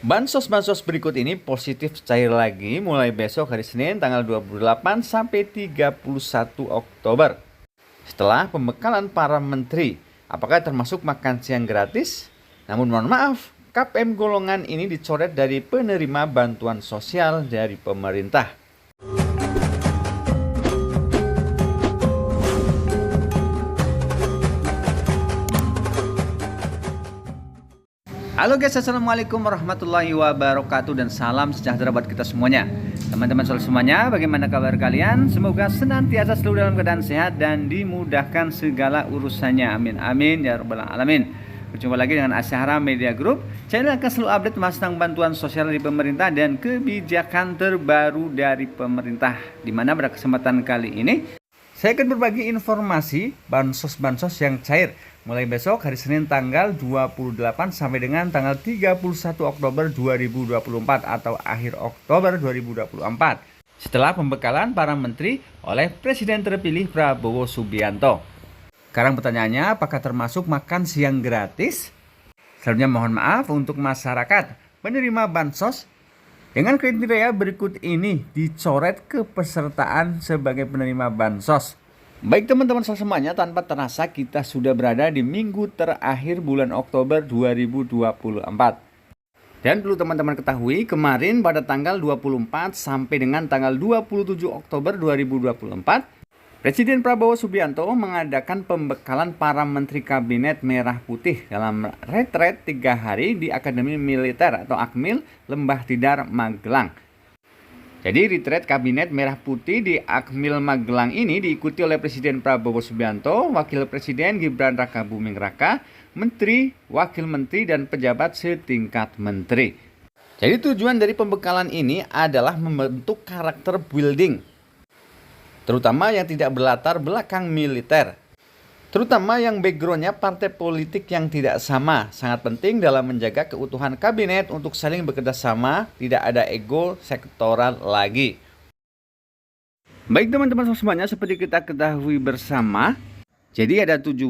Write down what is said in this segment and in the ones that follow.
Bansos-bansos berikut ini positif cair lagi mulai besok hari Senin tanggal 28 sampai 31 Oktober. Setelah pembekalan para menteri, apakah termasuk makan siang gratis? Namun mohon maaf, KPM golongan ini dicoret dari penerima bantuan sosial dari pemerintah. Halo guys, assalamualaikum warahmatullahi wabarakatuh dan salam sejahtera buat kita semuanya. Teman-teman semuanya, bagaimana kabar kalian? Semoga senantiasa selalu dalam keadaan sehat dan dimudahkan segala urusannya. Amin amin ya rabbal alamin. Berjumpa lagi dengan Asyahara Media Group. Channel akan selalu update tentang bantuan sosial dari pemerintah dan kebijakan terbaru dari pemerintah. Dimana pada kesempatan kali ini saya akan berbagi informasi bansos-bansos yang cair mulai besok hari Senin tanggal 28 sampai dengan tanggal 31 Oktober 2024 atau akhir Oktober 2024. Setelah pembekalan para menteri oleh Presiden terpilih Prabowo Subianto. Sekarang pertanyaannya, apakah termasuk makan siang gratis? Selanjutnya mohon maaf untuk masyarakat penerima bansos dengan kriteria berikut ini dicoret kepesertaan sebagai penerima bansos. Baik teman-teman semuanya, tanpa terasa kita sudah berada di minggu terakhir bulan Oktober 2024. Dan perlu teman-teman ketahui, kemarin pada tanggal 24 sampai dengan tanggal 27 Oktober 2024, Presiden Prabowo Subianto mengadakan pembekalan para Menteri Kabinet Merah Putih dalam retret 3 hari di Akademi Militer atau Akmil Lembah Tidar, Magelang. Jadi retret Kabinet Merah Putih di Akmil Magelang ini diikuti oleh Presiden Prabowo Subianto, Wakil Presiden Gibran Rakabuming Raka, Menteri, Wakil Menteri, dan pejabat setingkat menteri. Jadi tujuan dari pembekalan ini adalah membentuk karakter building, terutama yang tidak berlatar belakang militer, terutama yang backgroundnya partai politik yang tidak sama. Sangat penting dalam menjaga keutuhan kabinet untuk saling bekerja sama, tidak ada ego sektoral lagi. Baik teman-teman semuanya, seperti kita ketahui bersama, jadi ada 17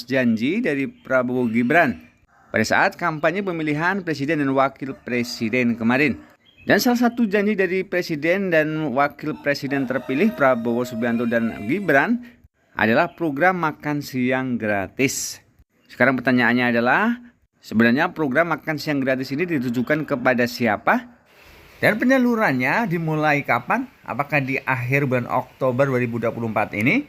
janji dari Prabowo Gibran pada saat kampanye pemilihan presiden dan wakil presiden kemarin. Dan salah satu janji dari Presiden dan Wakil Presiden terpilih Prabowo Subianto dan Gibran adalah program makan siang gratis. Sekarang pertanyaannya adalah, sebenarnya program makan siang gratis ini ditujukan kepada siapa? Dan penyalurannya dimulai kapan? Apakah di akhir bulan Oktober 2024 ini?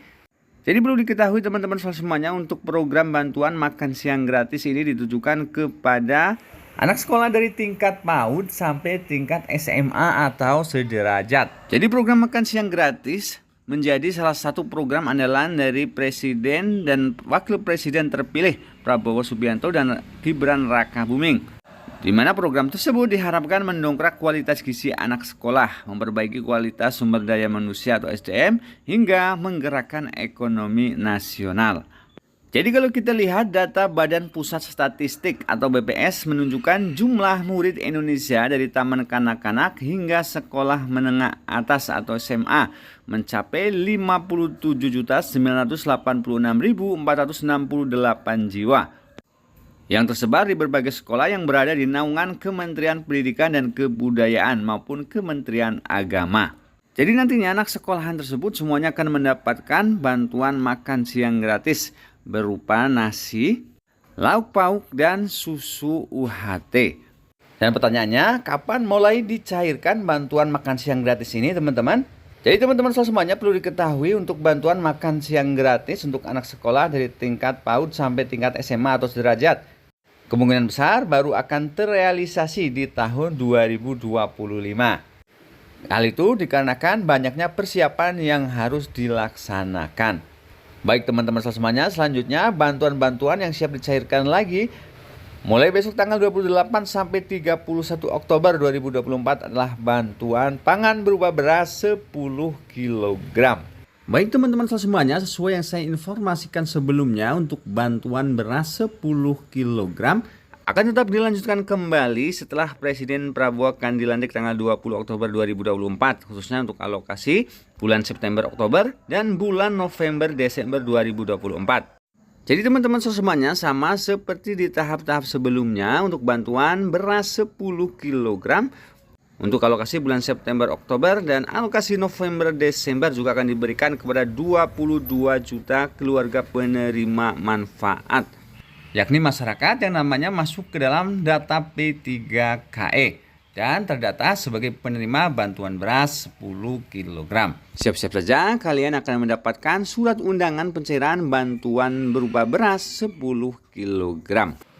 Jadi perlu diketahui teman-teman semuanya, untuk program bantuan makan siang gratis ini ditujukan kepada anak sekolah dari tingkat PAUD sampai tingkat SMA atau sederajat. Jadi program makan siang gratis menjadi salah satu program andalan dari Presiden dan Wakil Presiden terpilih Prabowo Subianto dan Gibran Rakabuming, di mana program tersebut diharapkan mendongkrak kualitas gizi anak sekolah, memperbaiki kualitas sumber daya manusia atau SDM, hingga menggerakkan ekonomi nasional. Jadi kalau kita lihat data Badan Pusat Statistik atau BPS menunjukkan jumlah murid Indonesia dari taman kanak-kanak hingga sekolah menengah atas atau SMA mencapai 57.986.468 jiwa yang tersebar di berbagai sekolah yang berada di naungan Kementerian Pendidikan dan Kebudayaan maupun Kementerian Agama. Jadi nantinya anak sekolahan tersebut semuanya akan mendapatkan bantuan makan siang gratis berupa nasi, lauk pauk, dan susu UHT. Dan pertanyaannya, kapan mulai dicairkan bantuan makan siang gratis ini teman-teman? Jadi teman-teman semuanya perlu diketahui, untuk bantuan makan siang gratis untuk anak sekolah dari tingkat PAUD sampai tingkat SMA atau sederajat, kemungkinan besar baru akan terrealisasi di tahun 2025. Hal itu dikarenakan banyaknya persiapan yang harus dilaksanakan. Baik teman-teman semuanya, selanjutnya bantuan-bantuan yang siap dicairkan lagi mulai besok tanggal 28 sampai 31 Oktober 2024 adalah bantuan pangan berupa beras 10 kg. Baik teman-teman semuanya, sesuai yang saya informasikan sebelumnya, untuk bantuan beras 10 kg akan tetap dilanjutkan kembali setelah Presiden Prabowo akan dilantik tanggal 20 Oktober 2024, khususnya untuk alokasi bulan September Oktober dan bulan November Desember 2024. Jadi teman-teman semuanya sama seperti di tahap-tahap sebelumnya untuk bantuan beras 10 kg untuk alokasi bulan September Oktober, dan alokasi November Desember juga akan diberikan kepada 22 juta keluarga penerima manfaat, yakni masyarakat yang namanya masuk ke dalam data P3KE dan terdata sebagai penerima bantuan beras 10 kg. Siap-siap saja kalian akan mendapatkan surat undangan pencairan bantuan berupa beras 10 kg.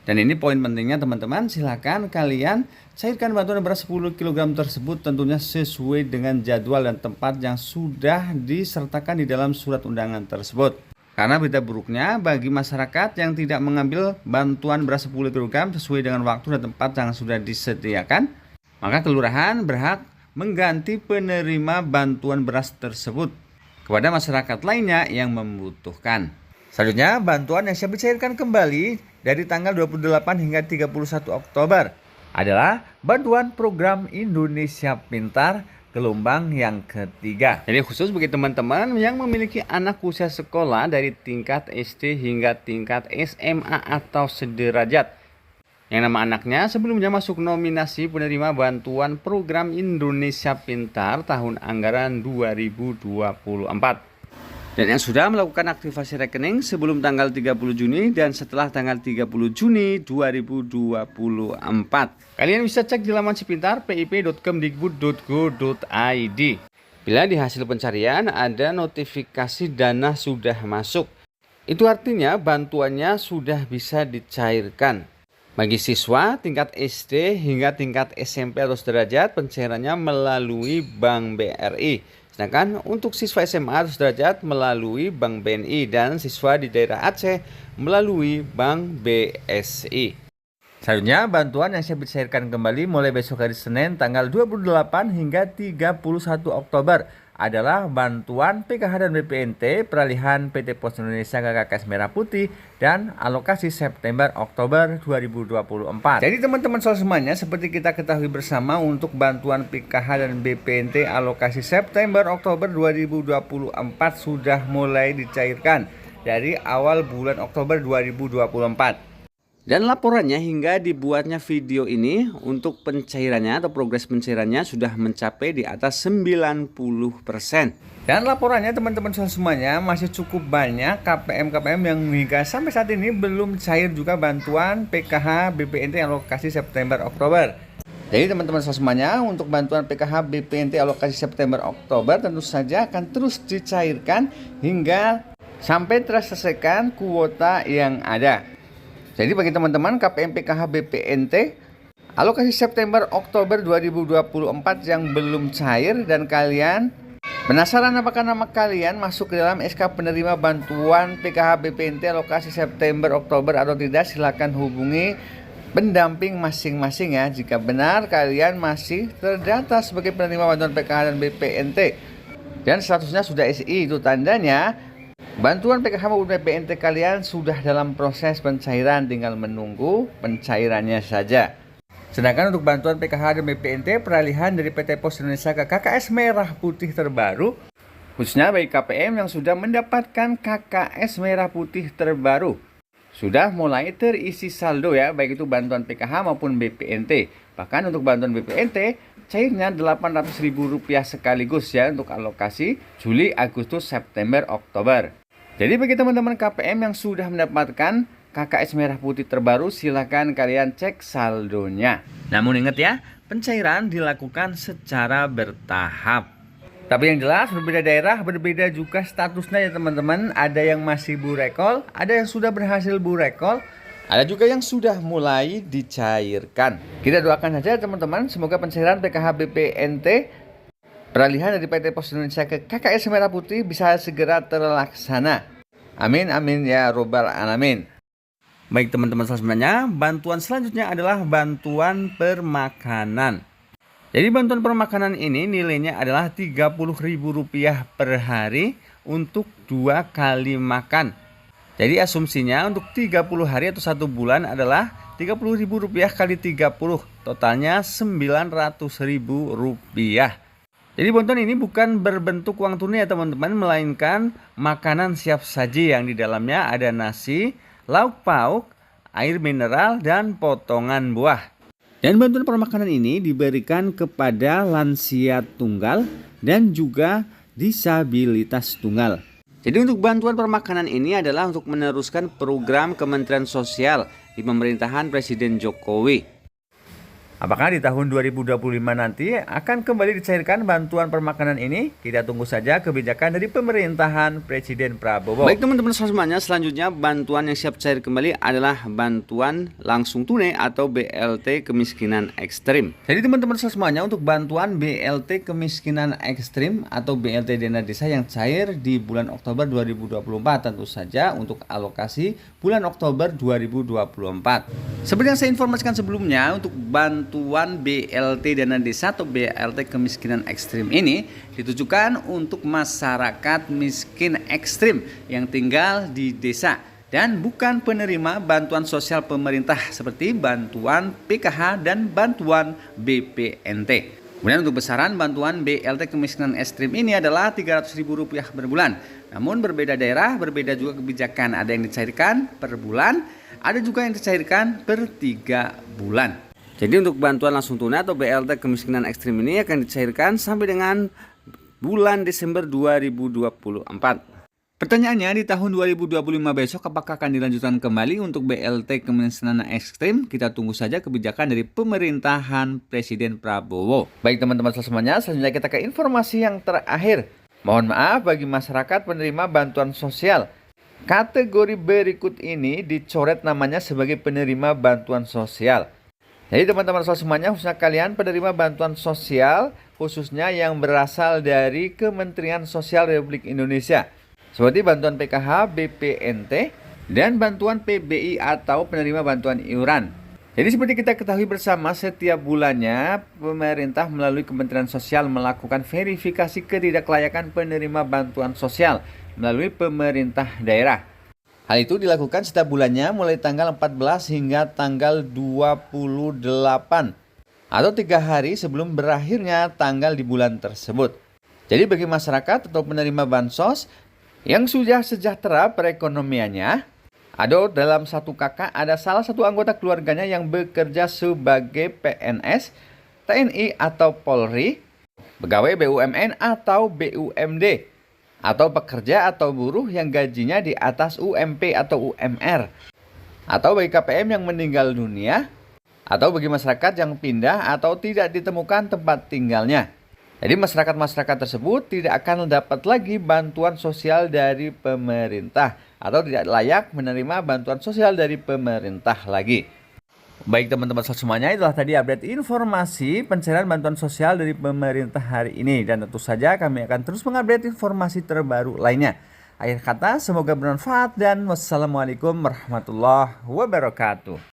Dan ini poin pentingnya teman-teman, silakan kalian cairkan bantuan beras 10 kg tersebut tentunya sesuai dengan jadwal dan tempat yang sudah disertakan di dalam surat undangan tersebut. Karena berita buruknya bagi masyarakat yang tidak mengambil bantuan beras 10 kg sesuai dengan waktu dan tempat yang sudah disediakan, maka kelurahan berhak mengganti penerima bantuan beras tersebut kepada masyarakat lainnya yang membutuhkan. Selanjutnya, bantuan yang siap dicairkan kembali dari tanggal 28 hingga 31 Oktober adalah bantuan program Indonesia Pintar gelombang yang ketiga. Jadi khusus bagi teman-teman yang memiliki anak usia sekolah dari tingkat SD hingga tingkat SMA atau sederajat, yang nama anaknya sebelumnya masuk nominasi penerima bantuan program Indonesia Pintar tahun anggaran 2024. Dan yang sudah melakukan aktivasi rekening sebelum tanggal 30 Juni dan setelah tanggal 30 Juni 2024. Kalian bisa cek di laman Sipintar pip.kemdikbud.go.id. Bila di hasil pencarian ada notifikasi dana sudah masuk, itu artinya bantuannya sudah bisa dicairkan. Bagi siswa tingkat SD hingga tingkat SMP atau sederajat, pencairannya melalui Bank BRI. Sedangkan untuk siswa SMA atau sederajat melalui Bank BNI, dan siswa di daerah Aceh melalui Bank BSI. Selanjutnya, bantuan yang siap dicairkan kembali mulai besok hari Senin tanggal 28 hingga 31 Oktober adalah bantuan PKH dan BPNT peralihan PT Pos Indonesia ke KKS Merah Putih dan alokasi September Oktober 2024. Jadi teman-teman semuanya, seperti kita ketahui bersama, untuk bantuan PKH dan BPNT alokasi September Oktober 2024 sudah mulai dicairkan dari awal bulan Oktober 2024. Dan laporannya hingga dibuatnya video ini untuk pencairannya atau progres pencairannya sudah mencapai di atas 90%. Dan laporannya teman-teman semuanya masih cukup banyak KPM-KPM yang hingga sampai saat ini belum cair juga bantuan PKH BPNT alokasi September Oktober. Jadi teman-teman semuanya, untuk bantuan PKH BPNT alokasi September Oktober tentu saja akan terus dicairkan hingga sampai terselesaikan kuota yang ada. Jadi bagi teman-teman KPM PKH BPNT alokasi September Oktober 2024 yang belum cair dan kalian penasaran apakah nama kalian masuk ke dalam SK penerima bantuan PKH BPNT alokasi September Oktober atau tidak, silakan hubungi pendamping masing-masing ya. Jika benar kalian masih terdata sebagai penerima bantuan PKH dan BPNT dan statusnya sudah SI, itu tandanya bantuan PKH maupun BPNT kalian sudah dalam proses pencairan, tinggal menunggu pencairannya saja. Sedangkan untuk bantuan PKH dan BPNT peralihan dari PT Pos Indonesia ke KKS Merah Putih terbaru, khususnya bagi KPM yang sudah mendapatkan KKS Merah Putih terbaru, sudah mulai terisi saldo ya, baik itu bantuan PKH maupun BPNT. Bahkan untuk bantuan BPNT cairnya Rp800.000 sekaligus ya untuk alokasi Juli, Agustus, September, Oktober. Jadi bagi teman-teman KPM yang sudah mendapatkan KKS Merah Putih terbaru, silakan kalian cek saldonya. Namun ingat ya, pencairan dilakukan secara bertahap. Tapi yang jelas berbeda daerah, berbeda juga statusnya ya teman-teman. Ada yang masih burekol, ada yang sudah berhasil burekol, ada juga yang sudah mulai dicairkan. Kita doakan saja teman-teman, semoga pencairan PKH BPNT peralihan dari PT Pos Indonesia ke KKS Merah Putih bisa segera terlaksana. Amin amin ya robbal alamin. Baik teman-teman semuanya, bantuan selanjutnya adalah bantuan permakanan. Jadi bantuan permakanan ini nilainya adalah Rp30.000 per hari untuk 2 kali makan. Jadi asumsinya untuk 30 hari atau 1 bulan adalah Rp30.000 kali 30, totalnya Rp900.000. Jadi bantuan ini bukan berbentuk uang tunai ya teman-teman, melainkan makanan siap saji yang di dalamnya ada nasi, lauk pauk, air mineral, dan potongan buah. Dan bantuan permakanan ini diberikan kepada lansia tunggal dan juga disabilitas tunggal. Jadi untuk bantuan permakanan ini adalah untuk meneruskan program Kementerian Sosial di pemerintahan Presiden Jokowi. Apakah di tahun 2025 nanti akan kembali dicairkan bantuan permakanan ini? Kita tunggu saja kebijakan dari pemerintahan Presiden Prabowo. Baik teman-teman semuanya, selanjutnya bantuan yang siap cair kembali adalah bantuan langsung tunai atau BLT kemiskinan ekstrim. Jadi teman-teman semuanya, untuk bantuan BLT kemiskinan ekstrim atau BLT dana desa yang cair di bulan Oktober 2024, tentu saja untuk alokasi bulan Oktober 2024. Seperti yang saya informasikan sebelumnya, untuk bantuan BLT dana desa atau BLT kemiskinan ekstrim ini ditujukan untuk masyarakat miskin ekstrim yang tinggal di desa dan bukan penerima bantuan sosial pemerintah seperti bantuan PKH dan bantuan BPNT. Kemudian untuk besaran bantuan BLT kemiskinan ekstrim ini adalah Rp300.000 per bulan. Namun berbeda daerah, berbeda juga kebijakan. Ada yang dicairkan per bulan, ada juga yang dicairkan per 3 bulan. Jadi untuk bantuan langsung tunai atau BLT kemiskinan ekstrim ini akan dicairkan sampai dengan bulan Desember 2024. Pertanyaannya, di tahun 2025 besok apakah akan dilanjutkan kembali untuk BLT kemiskinan ekstrim? Kita tunggu saja kebijakan dari pemerintahan Presiden Prabowo. Baik teman-teman semuanya, selanjutnya kita ke informasi yang terakhir. Mohon maaf bagi masyarakat penerima bantuan sosial. Kategori berikut ini dicoret namanya sebagai penerima bantuan sosial. Jadi teman-teman semuanya, khususnya kalian penerima bantuan sosial, khususnya yang berasal dari Kementerian Sosial Republik Indonesia, seperti bantuan PKH, BPNT, dan bantuan PBI atau penerima bantuan iuran. Jadi seperti kita ketahui bersama, setiap bulannya pemerintah melalui Kementerian Sosial melakukan verifikasi ketidaklayakan penerima bantuan sosial melalui pemerintah daerah. Hal itu dilakukan setiap bulannya mulai tanggal 14 hingga tanggal 28 atau 3 hari sebelum berakhirnya tanggal di bulan tersebut. Jadi bagi masyarakat atau penerima bansos yang sudah sejahtera perekonomiannya, ada dalam satu kakak ada salah satu anggota keluarganya yang bekerja sebagai PNS, TNI atau Polri, pegawai BUMN atau BUMD, atau pekerja atau buruh yang gajinya di atas UMP atau UMR, atau bagi KPM yang meninggal dunia, atau bagi masyarakat yang pindah atau tidak ditemukan tempat tinggalnya. Jadi masyarakat-masyarakat tersebut tidak akan dapat lagi bantuan sosial dari pemerintah atau tidak layak menerima bantuan sosial dari pemerintah lagi. Baik teman-teman semuanya, itulah tadi update informasi pencairan bantuan sosial dari pemerintah hari ini. Dan tentu saja kami akan terus mengupdate informasi terbaru lainnya. Akhir kata, semoga bermanfaat dan wassalamualaikum warahmatullahi wabarakatuh.